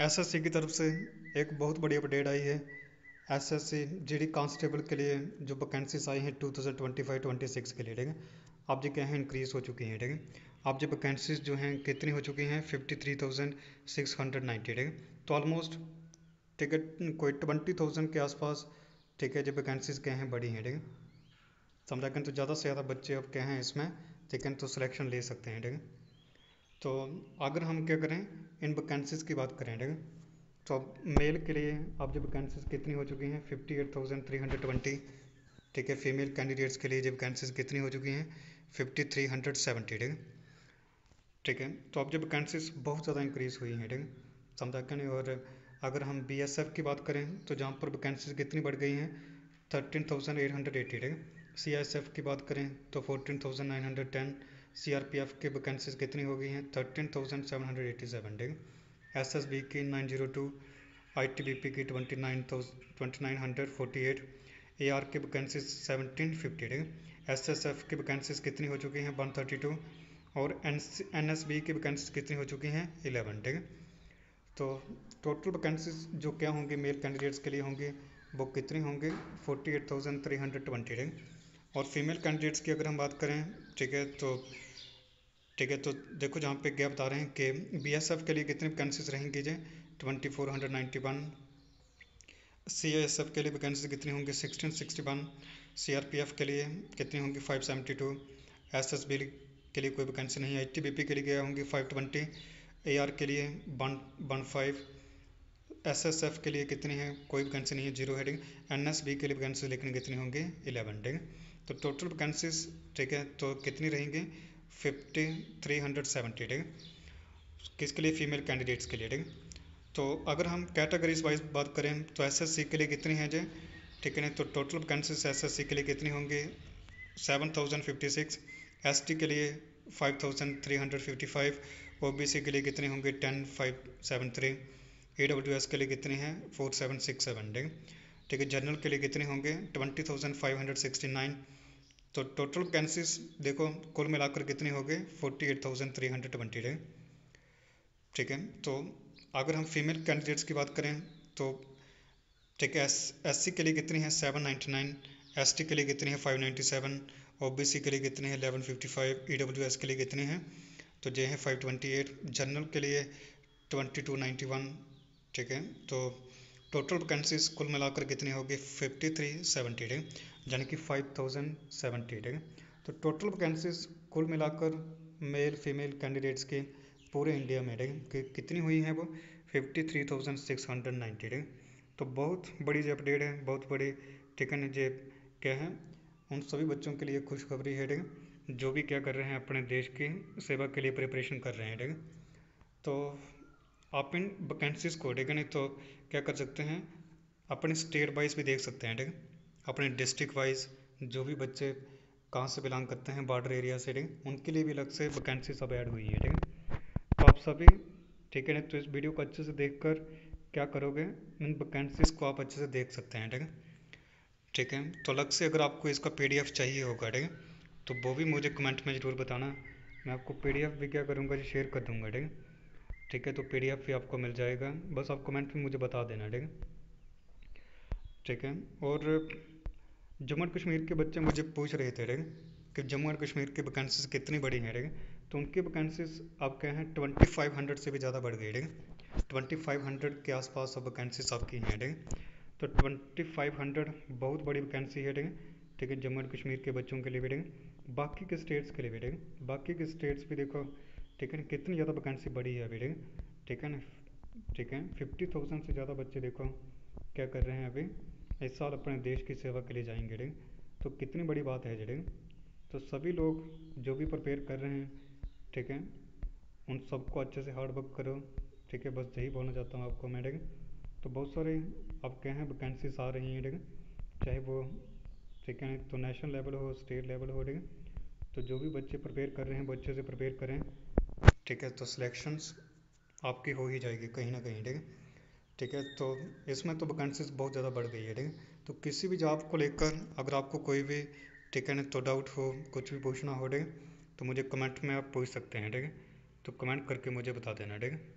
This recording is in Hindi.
एसएससी की तरफ से एक बहुत बड़ी अपडेट आई है। एसएससी जीडी कांस्टेबल के लिए जो वैकेंसीज आई हैं 2025-26 के लिए, ठीक है। अब जो क्या है इंक्रीज हो चुकी हैं, ठीक है। अब जो वैकेंसीज जो हैं कितनी हो चुकी हैं 53,690, ठीक है। तो ऑलमोस्ट ठीक है कोई 20,000 के आसपास, ठीक है, जो वैकेंसीज क्या हैं बढ़ी हैं, ठीक है। समझा करें तो ज़्यादा से ज़्यादा बच्चे अब क्या हैं इसमें, ठीक है, तो सिलेक्शन ले सकते हैं, ठीक है। तो अगर हम क्या करें इन वैकेंसीज की बात करें, ठीक है, तो अब मेल के लिए अब जो वैकेंसीज कितनी हो चुकी हैं 58,320, ठीक है। फीमेल कैंडिडेट्स के लिए जो वैकेंसीज कितनी हो चुकी हैं 5,370, ठीक है। ठीक है, तो अब जो वैकेंसीज बहुत ज़्यादा इंक्रीज़ हुई हैं, ठीक है, समझा क्या नहीं। और अगर हम बीएसएफ की बात करें तो जहाँ पर वैकेंसीज कितनी बढ़ गई हैं 13,880, ठीक है। सीआईएसएफ की बात करें तो 14,910, सीआरपीएफ की वैकेंसीज कितनी हो गई हैं 13,787, ठीक है। एसएसबी की 902, आईटीबीपी की 29,2948, एआर की वैकेंसीज 1750, ठीक है। एसएसएफ की वैकेंसीज कितनी हो चुकी हैं 132, और एनएसबी की वैकेंसीज कितनी हो चुकी हैं 11, ठीक है। तो टोटल वैकेंसीज जो क्या होंगी मेल कैंडिडेट्स के लिए होंगी वो कितनी होंगे 48,320, ठीक है। और फीमेल कैंडिडेट्स की अगर हम बात करें, ठीक है, तो ठीक है, तो देखो जहाँ पे क्या बता रहे हैं कि बीएसएफ के लिए कितनी वैकेंसीज रहेंगी जी 2491, सीएएसएफ के लिए वैकेंसी कितनी होंगी 1661, सीआरपीएफ के लिए कितनी होंगी 572, एसएसबी के लिए कोई वैकेंसी नहीं, आईटीबीपी के लिए क्या होंगी 520, एआर के लिए 115, एसएसएफ के लिए कितनी है कोई वैकेंसी नहीं है, जीरो हेडिंग। एनएसबी के लिए वैकेंसी लेकिन कितनी होंगी 11, ठीक है। तो टोटल वैकेंसीज, ठीक है, तो कितनी रहेंगी 5370, ठीक है, किसके लिए फीमेल कैंडिडेट्स के लिए, ठीक है। तो अगर हम कैटेगरीज वाइज बात करें तो एसएससी के लिए कितनी है जी, ठीक है। तो टोटल वैकेंसीज एसएससी के लिए कितनी होंगी 7,056, एसटी के लिए 5,355, ओबीसी के लिए कितनी होंगी 10,573, ईडब्ल्यूएस के लिए कितनी है 4,767, ठीक है। जनरल के लिए कितने होंगे 20,569। तो टोटल वैकेंसीज देखो कुल मिलाकर कितनी हो गई 48,320, ठीक है। तो अगर हम फीमेल कैंडिडेट्स की बात करें तो ठीक है, एससी के लिए कितनी है 799, एसटी के लिए कितनी है 597, ओबीसी के लिए कितनी है 1155, ईडब्ल्यूएस के लिए कितनी है तो जे है 528, जनरल के लिए 2291, ठीक है। तो टोटल वैकेंसीज कुल मिलाकर कितनी होगी 5370, ठीक है, यानी कि 5070, ठीक है। तो टोटल वैकेंसीज कुल मिलाकर मेल फीमेल कैंडिडेट्स के पूरे इंडिया में, ठीक है, कितनी हुई है वो 53,690, ठीक है। तो बहुत बड़ी जो अपडेट है, बहुत बड़ी, ठीक है, जो क्या है उन सभी बच्चों के लिए खुशखबरी है, ठीक है, जो भी क्या कर रहे हैं अपने देश की सेवा के लिए प्रिपरेशन कर रहे हैं, ठीक है। तो आप इन वैकेंसीज को, ठीक है, नहीं तो क्या कर सकते हैं अपने स्टेट वाइज भी देख सकते हैं, ठीक है, अपने डिस्ट्रिक्ट वाइज जो भी बच्चे कहाँ से बिलोंग करते हैं बॉर्डर एरिया से, ठीक है, उनके लिए भी अलग से वैकेंसी सब ऐड हुई है, ठीक है। तो आप सभी, ठीक है, तो इस वीडियो को अच्छे से देखकर क्या करोगे इन वैकेंसीज को आप अच्छे से देख सकते हैं, ठीक है। ठीक है, तो अलग से अगर आपको इसका पीडीएफ चाहिए होगा, ठीक है, तो वो भी मुझे कमेंट में ज़रूर बताना। मैं आपको पीडीएफ भी क्या करूँगा जी शेयर कर दूँगा, ठीक है। ठीक है, तो पीडीएफ भी आपको मिल जाएगा, बस आप कमेंट में मुझे बता देना, ठीक है। ठीक है, और जम्मू एंड कश्मीर के बच्चे मुझे पूछ रहे थे, ठीक है, कि जम्मू एंड कश्मीर की वैकेंसीज कितनी बढ़ी हैं, ठीक है। तो उनकी वैकेंसीज अब क्या हैं 2500 से भी ज़्यादा बढ़ गई, ठीक है। 2500 के आसपास अब वैकेंसीज आपकी हैं, ठीक है। तो 2500 बहुत बड़ी वैकेंसी है, ठीक है, ठीक है, जम्मू एंड कश्मीर के बच्चों के लिए भी, ठीक है, बाकी के स्टेट्स के लिए भी, ठीक है, बाकी के स्टेट्स भी देखो, ठीक है ना, कितनी ज़्यादा वैकेंसी बढ़ी है अभी, ठीक है, ठीक है ना। ठीक है, 50,000 से ज़्यादा बच्चे देखो क्या कर रहे हैं अभी इस साल अपने देश की सेवा के लिए जाएंगे, ठीक। तो कितनी बड़ी बात है, ठीक। तो सभी लोग जो भी प्रिपेयर कर रहे हैं, ठीक है, उन सबको अच्छे से हार्ड वर्क करो, ठीक है, बस यही बोलना चाहता हूँ आपको मैं, ठीक। तो बहुत सारे अब क्या हैं वैकेंसीज आ रही हैं, ठीक है, चाहे वो, ठीक है, तो नेशनल लेवल हो स्टेट लेवल हो, ठीक है। तो जो भी बच्चे प्रिपेयर कर रहे हैं वो अच्छे से प्रिपेयर करें, ठीक है, तो सिलेक्शंस आपकी हो ही जाएगी कहीं ना कहीं, ठीक है। ठीक है, तो इसमें तो वैकेंसीज बहुत ज़्यादा बढ़ गई है, ठीक है। तो किसी भी जॉब को लेकर अगर आपको कोई भी, ठीक है ना, तो डाउट हो कुछ भी पूछना हो, ठीक है, तो मुझे कमेंट में आप पूछ सकते हैं, ठीक है। तो कमेंट करके मुझे बता देना, ठीक है।